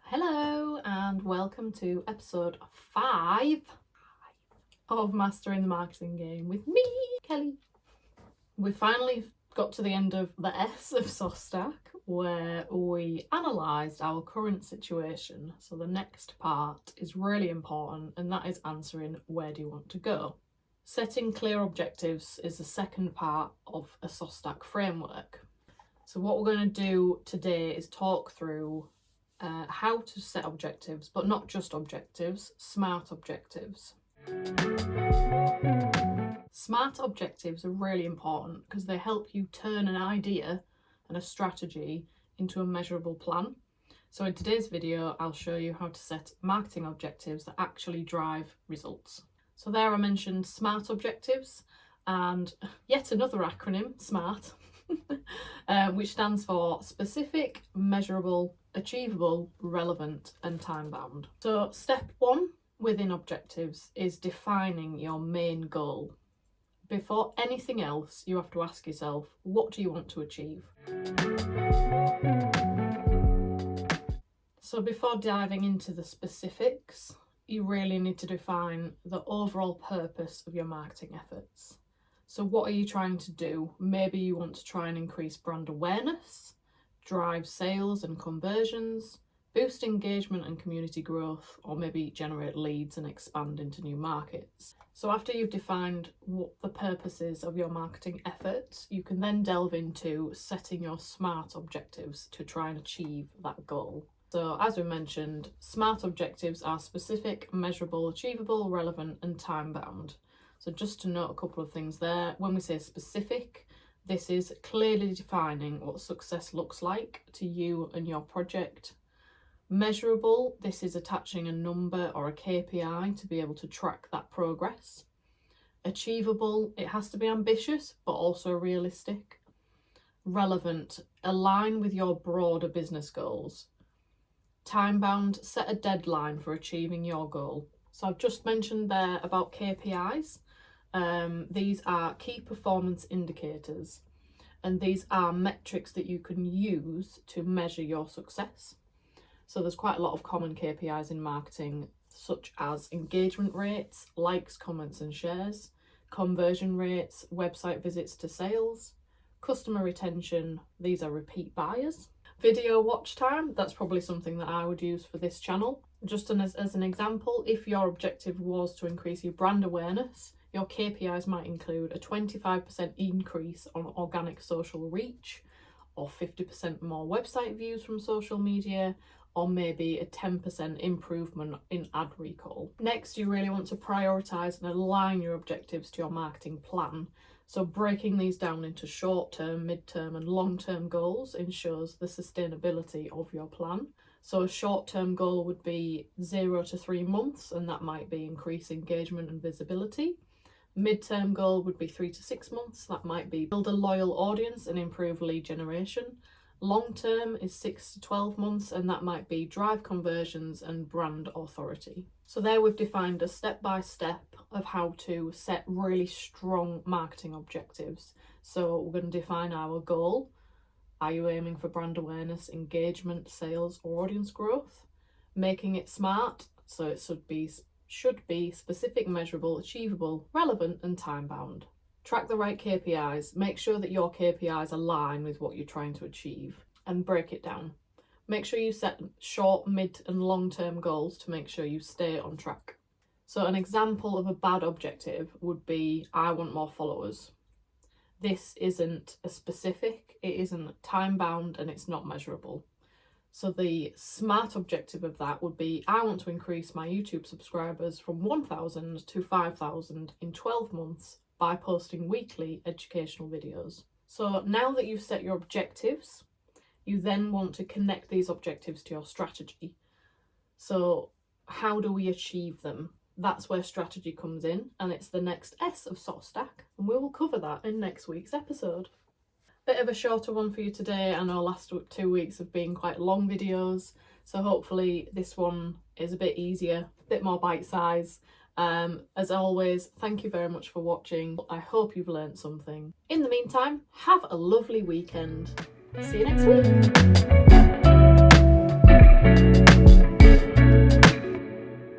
Hello and welcome to episode 5 of Mastering the Marketing Game with me, Kelly. We finally got to the end of the S of SOSTAC, where we analysed our current situation. So the next part is really important, and that is answering where do you want to go. Setting clear objectives is the second part of a SOSTAC framework. So what we're going to do today is talk through how to set objectives, but not just objectives, smart objectives. Smart objectives are really important because they help you turn an idea and a strategy into a measurable plan. So in today's video, I'll show you how to set marketing objectives that actually drive results. So there I mentioned SMART objectives, and yet another acronym, SMART, which stands for specific, measurable, achievable, relevant, and time-bound. So step 1 within objectives is defining your main goal. Before anything else, you have to ask yourself, what do you want to achieve? So before diving into the specifics, you really need to define the overall purpose of your marketing efforts. So what are you trying to do? Maybe you want to try and increase brand awareness, drive sales and conversions, boost engagement and community growth, or maybe generate leads and expand into new markets. So after you've defined what the purpose is of your marketing efforts, you can then delve into setting your SMART objectives to try and achieve that goal. So as we mentioned, SMART objectives are specific, measurable, achievable, relevant, and time-bound. So just to note a couple of things there, when we say specific, this is clearly defining what success looks like to you and your project. Measurable, this is attaching a number or a KPI to be able to track that progress. Achievable, it has to be ambitious but also realistic. Relevant, align with your broader business goals. Time-bound, set a deadline for achieving your goal. So I've just mentioned there about KPIs. These are key performance indicators, and these are metrics that you can use to measure your success. So there's quite a lot of common KPIs in marketing, such as engagement rates, likes, comments and shares, conversion rates, website visits to sales, customer retention, these are repeat buyers. Video watch time, that's probably something that I would use for this channel. Just as an example, if your objective was to increase your brand awareness, your KPIs might include a 25% increase on organic social reach, or 50% more website views from social media, or maybe a 10% improvement in ad recall. Next, you really want to prioritise and align your objectives to your marketing plan. So breaking these down into short-term, mid-term and long-term goals ensures the sustainability of your plan. So a short-term goal would be 0 to 3 months, and that might be increase engagement and visibility. Mid-term goal would be 3 to 6 months, that might be build a loyal audience and improve lead generation. Long-term is 6 to 12 months, and that might be drive conversions and brand authority. So there we've defined a step-by-step of how to set really strong marketing objectives. So we're going to define our goal. Are you aiming for brand awareness, engagement, sales or audience growth? Making it SMART, so it should be specific, measurable, achievable, relevant and time-bound. Track the right KPIs, make sure that your KPIs align with what you're trying to achieve, and break it down. Make sure you set short, mid and long-term goals to make sure you stay on track. So an example of a bad objective would be, I want more followers. This isn't a specific, it isn't time-bound and it's not measurable. So the SMART objective of that would be, I want to increase my YouTube subscribers from 1,000 to 5,000 in 12 months by posting weekly educational videos. So now that you've set your objectives, you then want to connect these objectives to your strategy. So how do we achieve them? That's where strategy comes in, and it's the next S of SOSTAC, and we will cover that in next week's episode. Bit of a shorter one for you today. I know last 2 weeks have been quite long videos, so hopefully this one is a bit easier, a bit more bite size, As always, thank you very much for watching. I hope you've learned something. In the meantime, have a lovely weekend. See you next week.